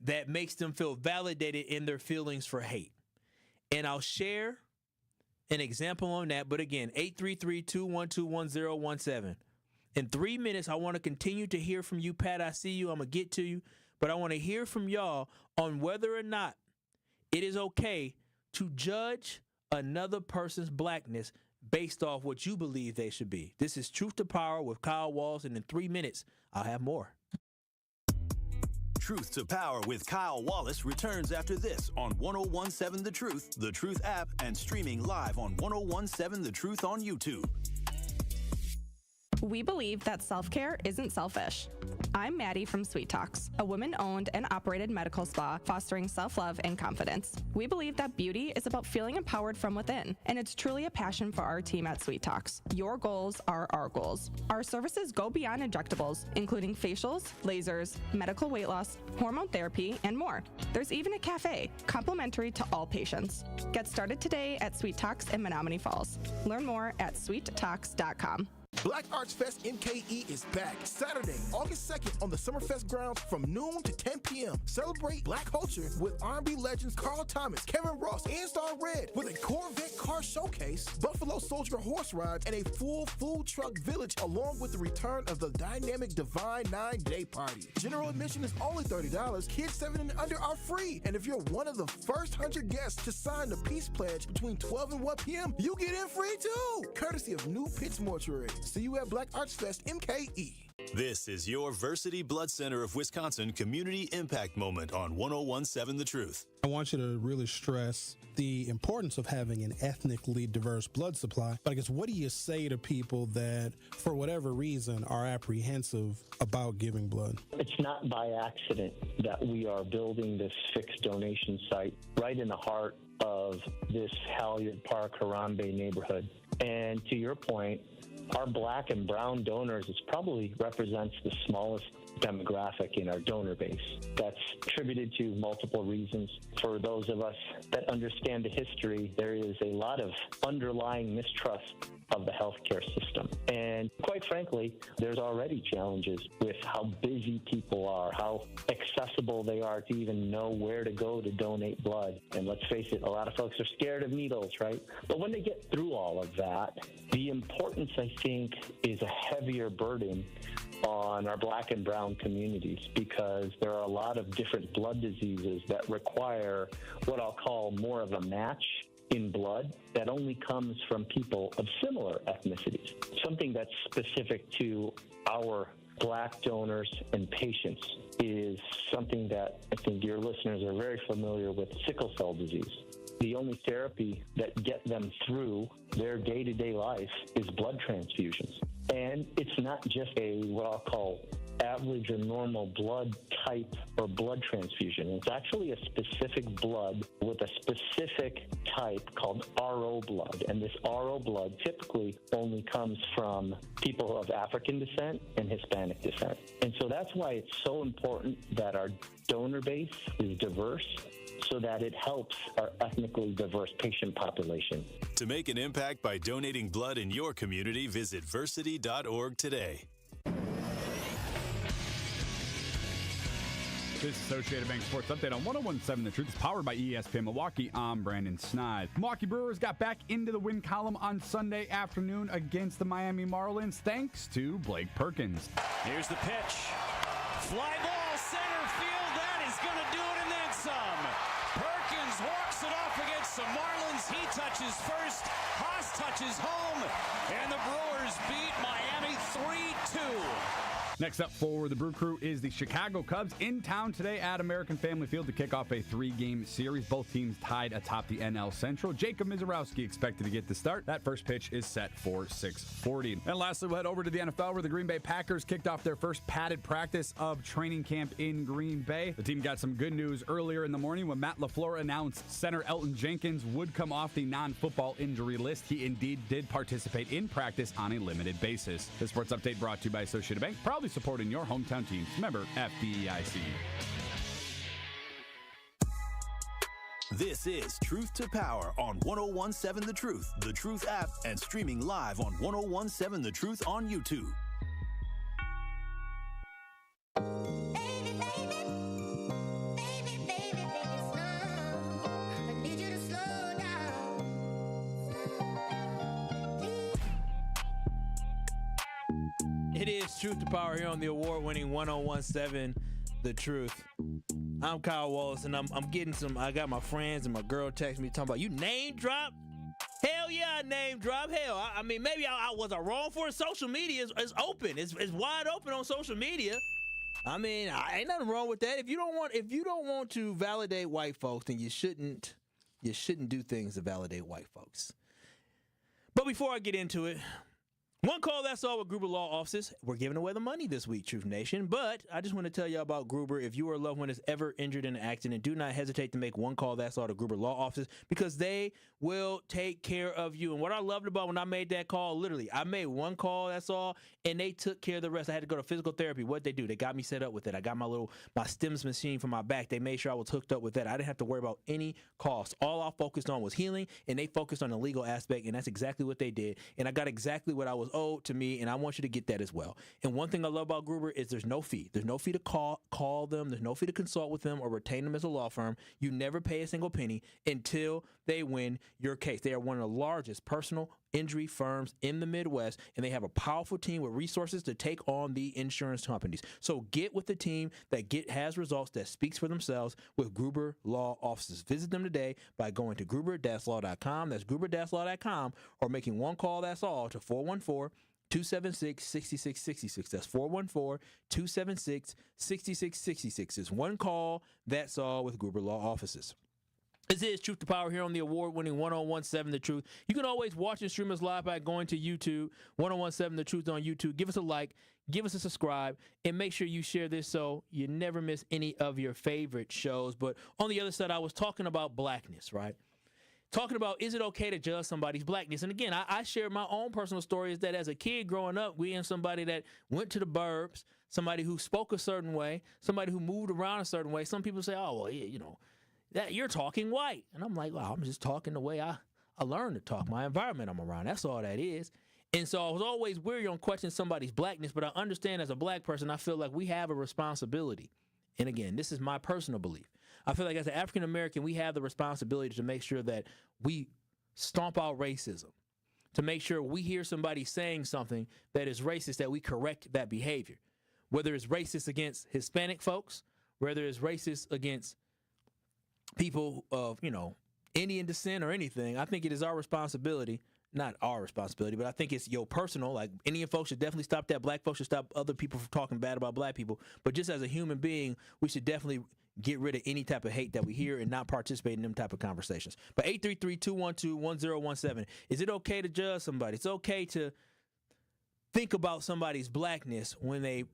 Speaker 11: that makes them feel validated in their feelings for hate. And I'll share an example on that. But again, 833-212-1017. In 3 minutes, I want to continue to hear from you, Pat. I see you. I'm going to get to you. But I want to hear from y'all on whether or not it is okay to judge another person's blackness based off what you believe they should be. This is Truth to Power with Kyle Walls. And in 3 minutes, I'll have more.
Speaker 8: Truth to Power with Kyle Wallace returns after this on 1017 The Truth app, and streaming live on 1017 The Truth on YouTube.
Speaker 21: We believe that self-care isn't selfish. I'm Maddie from Sweet Talks, a women-owned and operated medical spa fostering self-love and confidence. We believe that beauty is about feeling empowered from within, and it's truly a passion for our team at Sweet Talks. Your goals are our goals. Our services go beyond injectables, including facials, lasers, medical weight loss, hormone therapy, and more. There's even a cafe, complimentary to all patients. Get started today at Sweet Talks in Menominee Falls. Learn more at sweettalks.com.
Speaker 22: Black Arts Fest MKE is back Saturday, August 2nd on the Summerfest grounds from noon to 10 p.m. Celebrate Black culture with R&B legends Carl Thomas, Kevin Ross, and Star Red with a Corvette car showcase, Buffalo Soldier horse rides, and a full food truck village, along with the return of the dynamic Divine 9-Day Party. General admission is only $30. Kids 7 and under are free. And if you're one of the first 100 guests to sign the Peace Pledge between 12 and 1 p.m., you get in free too, courtesy of New Pitts Mortuary. See you at Black Arts Fest MKE.
Speaker 8: This is your Versity Blood Center of Wisconsin Community Impact Moment on 1017 The Truth.
Speaker 23: I want you to really stress the importance of having an ethnically diverse blood supply. But I guess, what do you say to people that, for whatever reason, are apprehensive about giving blood?
Speaker 24: It's not by accident that we are building this fixed donation site right in the heart of this Halyard Park, Harambe neighborhood. And to your point, our black and brown donors probably represents the smallest demographic in our donor base. That's attributed to multiple reasons. For those of us that understand the history, there is a lot of underlying mistrust of the healthcare system. And quite frankly, there's already challenges with how busy people are, how accessible they are to even know where to go to donate blood. And let's face it, a lot of folks are scared of needles, right? But when they get through all of that, the importance, I think, is a heavier burden on our black and brown communities, because there are a lot of different blood diseases that require what I'll call more of a match in blood that only comes from people of similar ethnicities. Something that's specific to our black donors and patients is something that I think your listeners are very familiar with: sickle cell disease. The only therapy that get them through their day-to-day life is blood transfusions. And it's not just what I'll call average or normal blood type or blood transfusion. It's actually a specific blood with a specific type called RO blood. And this RO blood typically only comes from people of African descent and Hispanic descent. And so that's why it's so important that our donor base is diverse, so that it helps our ethnically diverse patient population.
Speaker 8: To make an impact by donating blood in your community, visit versity.org today.
Speaker 1: This Associated Bank Sports Update on 101.7 The Truth is powered by ESPN Milwaukee. I'm Brandon Snide. Milwaukee Brewers got back into the win column on Sunday afternoon against the Miami Marlins thanks to Blake Perkins.
Speaker 14: Here's the pitch. Fly ball, center field. That is going to do it and then some. Perkins walks it off against the Marlins. He touches first. Haas touches home. And the Brewers beat Miami 3-2.
Speaker 1: Next up for the Brew Crew is the Chicago Cubs in town today at American Family Field to kick off a 3-game series. Both teams tied atop the NL Central. Jacob Mizorowski expected to get the start. That first pitch is set for 6:40. And lastly, we'll head over to the NFL where the Green Bay Packers kicked off their first padded practice of training camp in Green Bay. The team got some good news earlier in the morning when Matt LaFleur announced center Elton Jenkins would come off the non-football injury list. He indeed did participate in practice on a limited basis. The Sports Update brought to you by Associated Bank, proudly supporting your hometown teams. Member FDIC.
Speaker 8: This is Truth to Power on 101.7 The Truth app, and streaming live on 101.7 The Truth on YouTube.
Speaker 11: It is Truth to Power here on the award-winning 101.7 The Truth. I'm Kyle Wallace, and I'm getting some. I got my friends and my girl text me talking about, you name drop? Hell yeah, I name drop. Hell, I mean, maybe I was wrong for it. Social media is open. It's wide open on social media. I mean, ain't nothing wrong with that. If you don't want to validate white folks, then you shouldn't do things to validate white folks. But before I get into it, one call, that's all with Gruber Law Offices. We're giving away the money this week, Truth Nation. But I just want to tell you about Gruber. If you or a loved one is ever injured in an accident, do not hesitate to make one call, that's all, to Gruber Law Offices, because they will take care of you. And what I loved about when I made that call, literally, I made one call, that's all, and they took care of the rest. I had to go to physical therapy. What'd they do? They got me set up with it. I got my STEMS machine for my back. They made sure I was hooked up with that. I didn't have to worry about any cost. All I focused on was healing, and they focused on the legal aspect, and that's exactly what they did. And I got exactly what I was owed to me, and I want you to get that as well. And one thing I love about Gruber is there's no fee. There's no fee to call them. There's no fee to consult with them or retain them as a law firm. You never pay a single penny until they win your case. They are one of the largest personal injury firms in the Midwest, and they have a powerful team with resources to take on the insurance companies. So get with the team that has results that speaks for themselves with Gruber Law Offices. Visit them today by going to gruber-law.com. That's gruber-law.com, or making one call, that's all, to 414-276-6666. That's 414-276-6666. It's one call, that's all, with Gruber Law Offices. This is Truth to Power here on the award-winning 101.7 The Truth. You can always watch and stream us live by going to YouTube, 101.7 The Truth on YouTube. Give us a like, give us a subscribe, and make sure you share this so you never miss any of your favorite shows. But on the other side, I was talking about blackness, right? Talking about, is it okay to judge somebody's blackness? And again, I shared my own personal story, is that as a kid growing up, we and somebody that went to the burbs, somebody who spoke a certain way, somebody who moved around a certain way. Some people say, oh, well, you know, that you're talking white. And I'm like, well, I'm just talking the way I learned to talk, my environment I'm around. That's all that is. And so I was always weary on questioning somebody's blackness, but I understand as a black person, I feel like we have a responsibility. And again, this is my personal belief. I feel like as an African American, we have the responsibility to make sure that we stomp out racism, to make sure we hear somebody saying something that is racist, that we correct that behavior. Whether it's racist against Hispanic folks, whether it's racist against people of, Indian descent or anything, I think it is our responsibility, not our responsibility, but I think it's your personal, like Indian folks should definitely stop that. Black folks should stop other people from talking bad about black people. But just as a human being, we should definitely get rid of any type of hate that we hear and not participate in them type of conversations. But 833-212-1017, is it okay to judge somebody? It's okay to think about somebody's blackness when they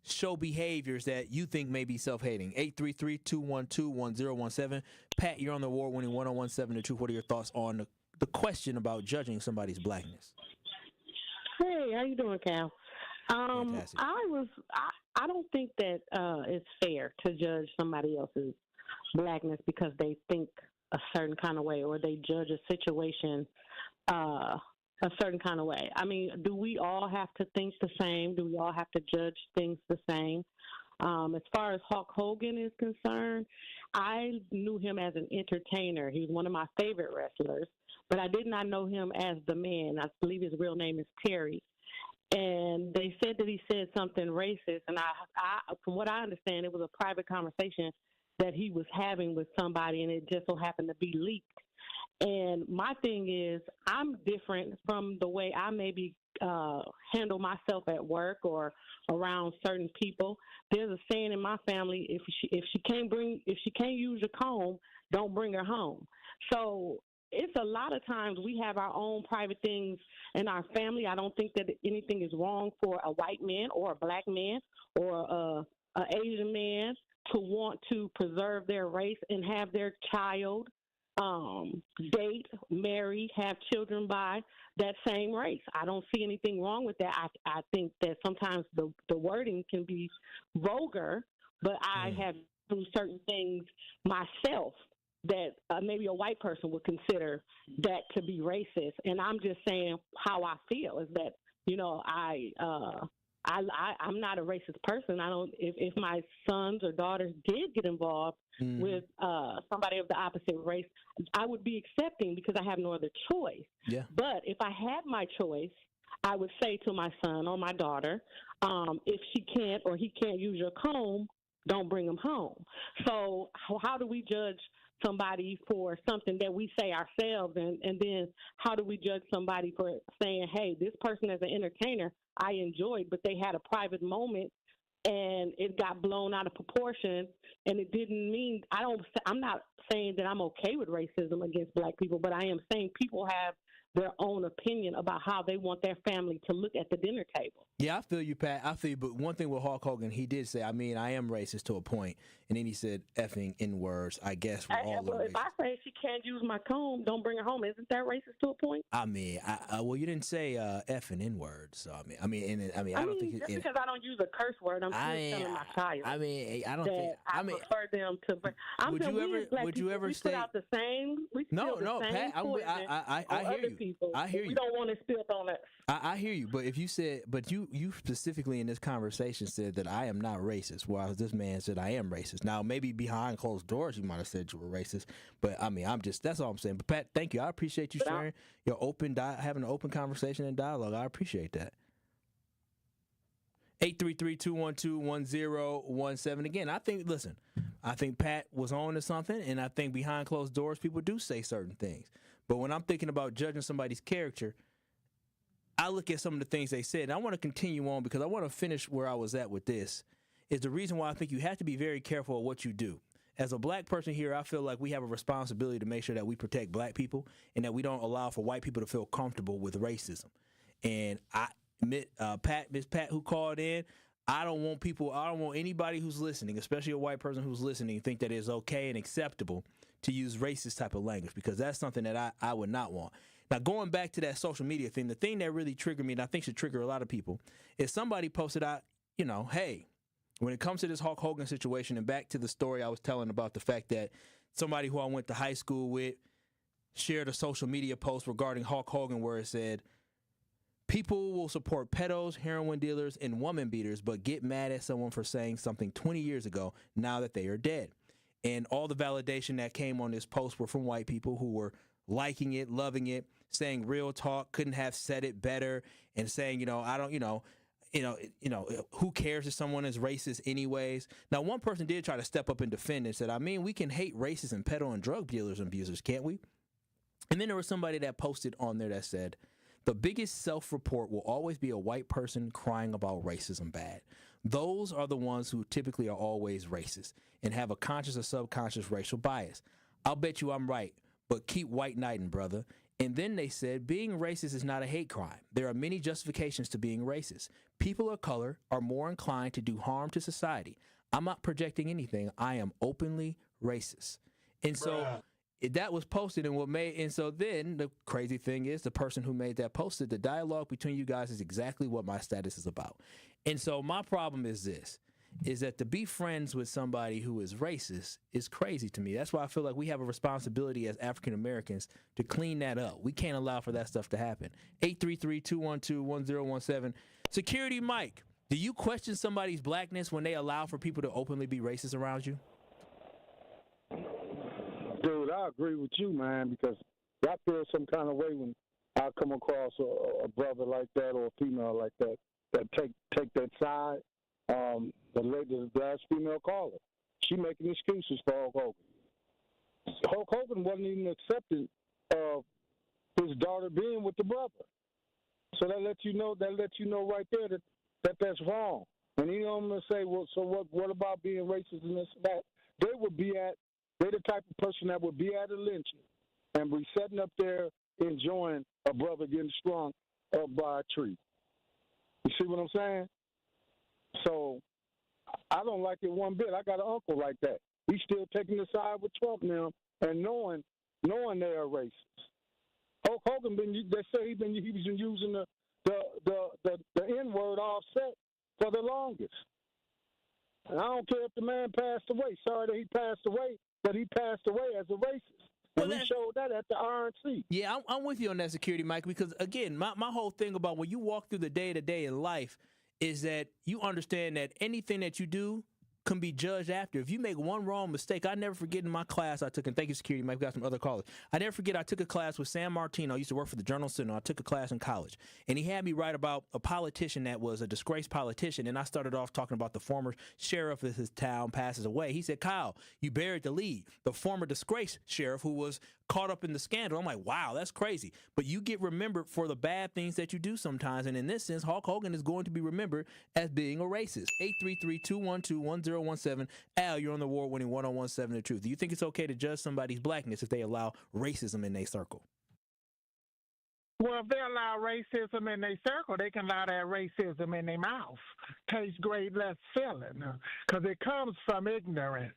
Speaker 11: show behaviors that you think may be self-hating. 833-212-1017. Pat, you're on the award-winning 1017 The Truth. What are your thoughts on the question about judging somebody's blackness?
Speaker 3: Hey, how you doing, Cal?
Speaker 11: Fantastic.
Speaker 3: I don't think that it's fair to judge somebody else's blackness because they think a certain kind of way or they judge a situation a certain kind of way. I mean, do we all have to think the same? Do we all have to judge things the same? As far as Hulk Hogan is concerned, I knew him as an entertainer. He was one of my favorite wrestlers, but I did not know him as the man. I believe his real name is Terry. And they said that he said something racist, and I from what I understand, it was a private conversation that he was having with somebody, and it just so happened to be leaked. And my thing is, I'm different from the way I maybe handle myself at work or around certain people. There's a saying in my family: if she can't use your comb, don't bring her home. So it's a lot of times we have our own private things in our family. I don't think that anything is wrong for a white man or a black man or an Asian man to want to preserve their race and have their child date, marry, have children by that same race. I don't see anything wrong with that. I think that sometimes the wording can be vulgar, but I have do certain things myself that maybe a white person would consider that to be racist. And I'm just saying how I feel is that, you know, I'm not a racist person. I don't. If my sons or daughters did get involved with somebody of the opposite race, I would be accepting because I have no other choice.
Speaker 11: Yeah.
Speaker 3: But if I had my choice, I would say to my son or my daughter, if she can't or he can't use your comb, don't bring him home. So how do we judge somebody for something that we say ourselves, and then how do we judge somebody for saying, hey, this person as an entertainer I enjoyed, but they had a private moment and it got blown out of proportion, and it didn't mean I'm not saying that I'm okay with racism against black people, but I am saying people have their own opinion about how they want their family to look at the dinner table.
Speaker 11: Yeah, I feel you, Pat. I feel you. But one thing with Hulk Hogan, he did say, I mean, I am racist to a point. And then he said effing N-words. I guess we're all
Speaker 3: well, if I say she can't use my comb, don't bring her home, isn't that racist to a point?
Speaker 11: I mean, well, you didn't say effing N-words. So, I mean, I don't think
Speaker 3: just because I don't use a curse word, I'm still telling my child.
Speaker 11: I mean, I don't
Speaker 3: that
Speaker 11: think.
Speaker 3: I prefer them to bring.
Speaker 11: Would you ever
Speaker 3: put out the same? We
Speaker 11: no,
Speaker 3: same
Speaker 11: Pat. I hear you.
Speaker 3: People.
Speaker 11: I hear you.
Speaker 3: We don't want to spill on us.
Speaker 11: I hear you, but if you said, but you specifically in this conversation said that I am not racist, while this man said I am racist. Now, maybe behind closed doors you might have said you were racist, but I mean, that's all I'm saying. But Pat, thank you. I appreciate you sharing your having an open conversation and dialogue. I appreciate that. 833-212-1017. Again, I think Pat was on to something, and I think behind closed doors people do say certain things. But when I'm thinking about judging somebody's character, I look at some of the things they said, and I want to continue on because I want to finish where I was at with this, is the reason why I think you have to be very careful of what you do. As a black person here, I feel like we have a responsibility to make sure that we protect black people and that we don't allow for white people to feel comfortable with racism. And Miss Pat, who called in, I don't want anybody who's listening, especially a white person who's listening, think that it's okay and acceptable to use racist type of language, because that's something that I would not want. Now, going back to that social media thing, the thing that really triggered me, and I think should trigger a lot of people, is somebody posted out, hey, when it comes to this Hulk Hogan situation, and back to the story I was telling about the fact that somebody who I went to high school with shared a social media post regarding Hulk Hogan where it said, people will support pedos, heroin dealers, and woman beaters, but get mad at someone for saying something 20 years ago now that they are dead. And all the validation that came on this post were from white people who were liking it, loving it, saying real talk, couldn't have said it better, and saying, who cares if someone is racist anyways? Now, one person did try to step up and defend and said, I mean, we can hate racists and pedo and drug dealers and abusers, can't we? And then there was somebody that posted on there that said, the biggest self-report will always be a white person crying about racism bad. Those are the ones who typically are always racist and have a conscious or subconscious racial bias. I'll bet you I'm right, but keep white knighting, brother. And then they said, being racist is not a hate crime. There are many justifications to being racist. People of color are more inclined to do harm to society. I'm not projecting anything. I am openly racist. And so that was posted, and so then the crazy thing is the person who made that posted, the dialogue between you guys is exactly what my status is about. And so my problem is this, is that to be friends with somebody who is racist is crazy to me. That's why I feel like we have a responsibility as African Americans to clean that up. We can't allow for that stuff to happen. 833-212-1017. Security Mike, do you question somebody's blackness when they allow for people to openly be racist around you?
Speaker 4: Dude, I agree with you, man, because I feel some kind of way when I come across a brother like that or a female like that take that side. The last female caller, she making excuses for Hulk Hogan. Hulk Hogan wasn't even accepting of his daughter being with the brother. So that lets you know right there that's wrong. And you know I'm gonna say, well, so what about being racist and this and that? They're the type of person that would be at a lynching and be sitting up there enjoying a brother getting strung up by a tree. You see what I'm saying? So I don't like it one bit. I got an uncle like that. He's still taking the side with Trump now and knowing they are racist. Hulk Hogan they say he's been using the N-word offset for the longest. And I don't care if the man passed away. Sorry that he passed away, but he passed away as a racist. And he showed that at the RNC.
Speaker 11: Yeah, I'm with you on that, Security Mike, because, again, my whole thing about when you walk through the day-to-day in life is that you understand that anything that you do can be judged after. If you make one wrong mistake, I never forget in my class I took, and thank you, Security Mike, we got some other callers. I never forget I took a class with Sam Martino. I used to work for the Journal-Sentinel. I took a class in college, and he had me write about a politician that was a disgraced politician, and I started off talking about the former sheriff of his town passes away. He said, Kyle, you buried the lead. The former disgraced sheriff who was caught up in the scandal. I'm like, wow, that's crazy. But you get remembered for the bad things that you do sometimes, and in this sense, Hulk Hogan is going to be remembered as being a racist. 833-212-1017. Al, you're on the award-winning 1017 The Truth. Do you think it's okay to judge somebody's blackness if they allow racism in their circle?
Speaker 5: Well, if they allow racism in their circle, they can allow that racism in their mouth. Tastes great, less feeling, because it comes from ignorance.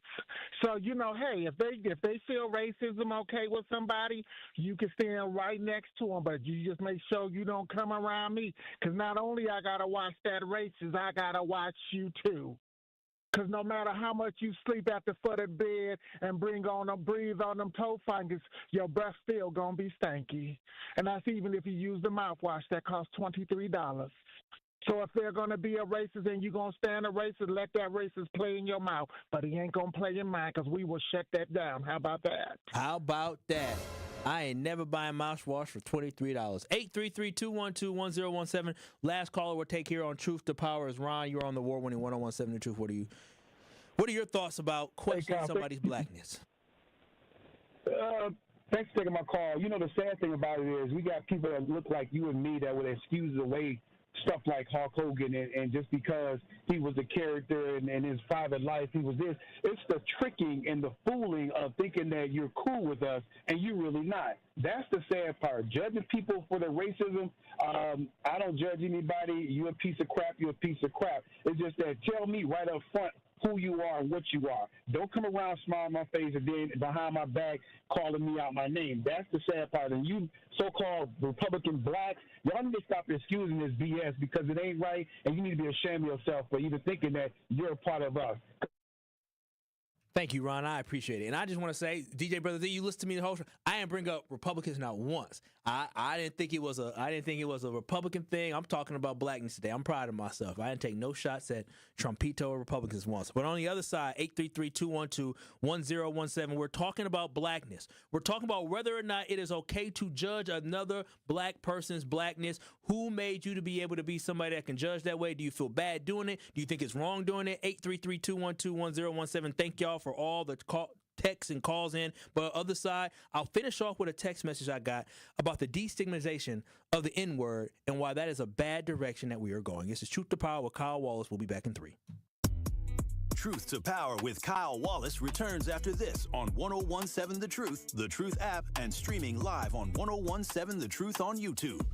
Speaker 5: So, you know, hey, if they feel racism okay with somebody, you can stand right next to them, but you just make sure you don't come around me, because not only I got to watch that racist, I got to watch you too. Because no matter how much you sleep at the foot of the bed and breathe on them toe fingers, your breath still going to be stanky. And that's even if you use the mouthwash that costs $23. So if they're going to be a racist and you're going to stand a racist, let that racist play in your mouth. But he ain't going to play in mine because we will shut that down. How about that?
Speaker 11: How about that? I ain't never buying mouthwash for $23. 833-212-1017. Last caller we'll take here on Truth to Power is Ron. You're on the award-winning 1017 The Truth. What are your thoughts about questioning somebody's blackness?
Speaker 4: Thanks for taking my call. You know, the sad thing about it is we got people that look like you and me that would excuse away stuff like Hulk Hogan, and just because he was a character and in his private life he was this. It's the tricking and the fooling of thinking that you're cool with us and you're really not. That's the sad part. Judging people for their racism, I don't judge anybody. You're a piece of crap, you're a piece of crap. It's just that tell me right up front who you are and what you are. Don't come around smiling my face and then behind my back calling me out my name. That's the sad part. And you so-called Republican blacks, y'all need to stop excusing this BS because it ain't right, and you need to be ashamed of yourself for even thinking that you're a part of us.
Speaker 11: Thank you, Ron. I appreciate it. And I just want to say, DJ Brother D, you listen to me the whole show. I didn't bring up Republicans not once. I didn't think it was a Republican thing. I'm talking about blackness today. I'm proud of myself. I didn't take no shots at Trumpito or Republicans once. But on the other side, 833-212-1017, we're talking about blackness. We're talking about whether or not it is okay to judge another black person's blackness. Who made you to be able to be somebody that can judge that way? Do you feel bad doing it? Do you think it's wrong doing it? 833-212-1017. Thank y'all for all the texts and calls in. But on the other side, I'll finish off with a text message I got about the destigmatization of the N-word and why that is a bad direction that we are going. This is Truth to Power with Kyle Wallace. We'll be back in 3.
Speaker 8: Truth to Power with Kyle Wallace returns after this on 1017 The Truth app, and streaming live on 1017 The Truth on YouTube.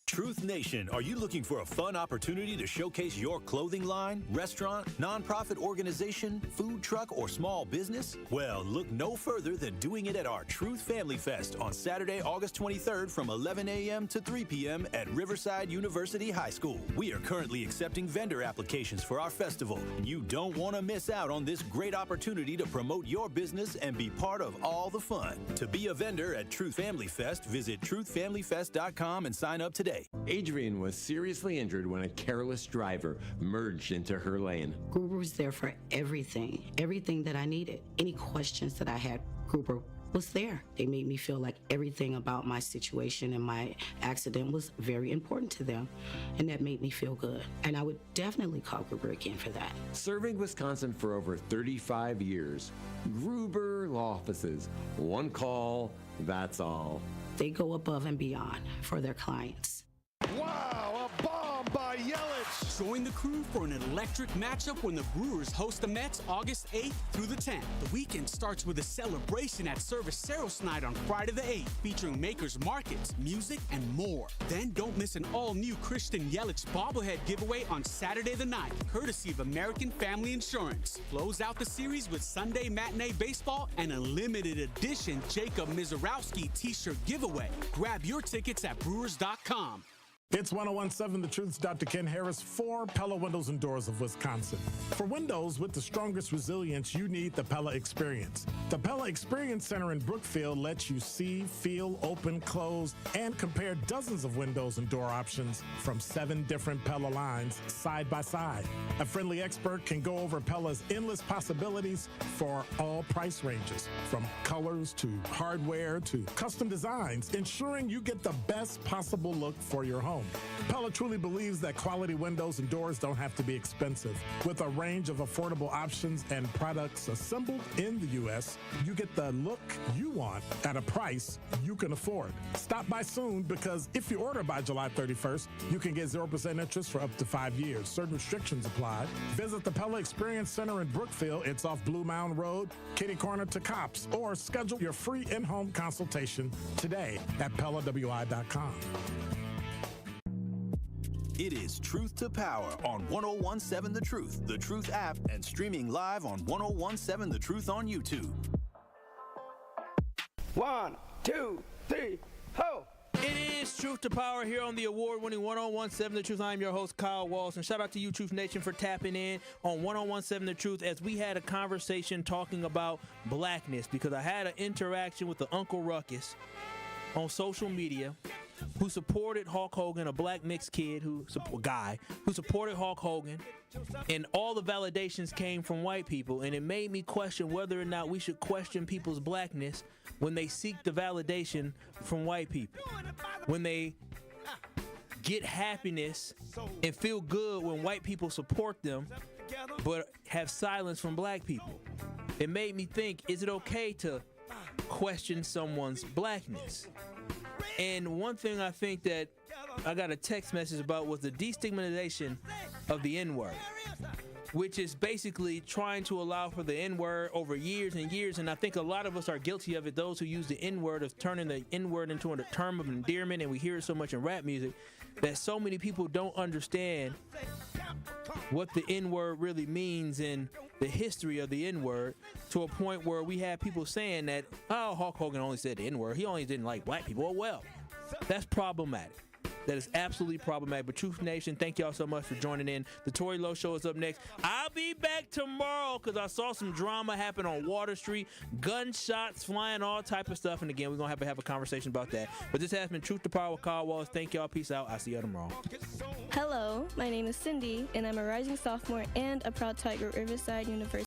Speaker 8: Truth Nation, are you looking for a fun opportunity to showcase your clothing line, restaurant, nonprofit organization, food truck, or small business? Well, look no further than doing it at our Truth Family Fest on Saturday, August 23rd from 11 a.m. to 3 p.m. at Riverside University High School. We are currently accepting vendor applications for our festival, and you don't want to miss out on this great opportunity to promote your business and be part of all the fun. To be a vendor at Truth Family Fest, visit truthfamilyfest.com and sign up today.
Speaker 2: Adrian was seriously injured when a careless driver merged into her lane.
Speaker 6: Gruber was there for everything that I needed. Any questions that I had, Gruber was there. They made me feel like everything about my situation and my accident was very important to them, and that made me feel good. And I would definitely call Gruber again for that.
Speaker 2: Serving Wisconsin for over 35 years, Gruber Law Offices. One call, that's all.
Speaker 6: They go above and beyond for their clients.
Speaker 9: Wow, a bomb by Yelich.
Speaker 7: Join the crew for an electric matchup when the Brewers host the Mets August 8th through the 10th. The weekend starts with a celebration at Cerveceros Night on Friday the 8th, featuring makers markets, music, and more. Then don't miss an all-new Christian Yelich bobblehead giveaway on Saturday the 9th, courtesy of American Family Insurance. Close out the series with Sunday matinee baseball and a limited edition Jacob Mizorowski t-shirt giveaway. Grab your tickets at brewers.com.
Speaker 15: It's 1017 The Truth's Dr. Ken Harris for Pella Windows and Doors of Wisconsin. For windows with the strongest resilience, you need the Pella Experience. The Pella Experience Center in Brookfield lets you see, feel, open, close, and compare dozens of windows and door options from 7 different Pella lines side by side. A friendly expert can go over Pella's endless possibilities for all price ranges, from colors to hardware to custom designs, ensuring you get the best possible look for your home. Pella truly believes that quality windows and doors don't have to be expensive. With a range of affordable options and products assembled in the U.S., you get the look you want at a price you can afford. Stop by soon, because if you order by July 31st, you can get 0% interest for up to 5 years. Certain restrictions apply. Visit the Pella Experience Center in Brookfield. It's off Blue Mound Road, kitty corner to Cops, or schedule your free in-home consultation today at PellaWI.com.
Speaker 8: It is Truth to Power on 1017 The Truth app, and streaming live on 1017 The Truth on YouTube.
Speaker 10: 1, 2, 3, ho!
Speaker 11: It is Truth to Power here on the award-winning 1017 The Truth. I'm your host, Kyle Walsh, and shout out to you, Truth Nation, for tapping in on 1017 The Truth as we had a conversation talking about blackness, because I had an interaction with the Uncle Ruckus on social media, who supported Hulk Hogan, a black mixed kid who supported Hulk Hogan, and all the validations came from white people, and it made me question whether or not we should question people's blackness when they seek the validation from white people, when they get happiness and feel good when white people support them but have silence from black people. It made me think, is it okay to question someone's blackness? And one thing I think that I got a text message about was the destigmatization of the N-word, which is basically trying to allow for the N-word over years and years. And I think a lot of us are guilty of it. Those who use the N-word, of turning the N-word into a term of endearment, and we hear it so much in rap music, that so many people don't understand what the N-word really means and the history of the N-word, to a point where we have people saying that, oh, Hulk Hogan only said the N-word, he only didn't like black people. Well, that's problematic. That is absolutely problematic. But Truth Nation, thank y'all so much for joining in. The Tory Lowe Show is up next. I'll be back tomorrow because I saw some drama happen on Water Street, gunshots flying, all type of stuff. And again, we're going to have a conversation about that. But this has been Truth to Power with Kyle Wallace. Thank y'all. Peace out. I'll see y'all tomorrow.
Speaker 25: Hello, my name is Cindy, and I'm a rising sophomore and a proud Tiger at Riverside University.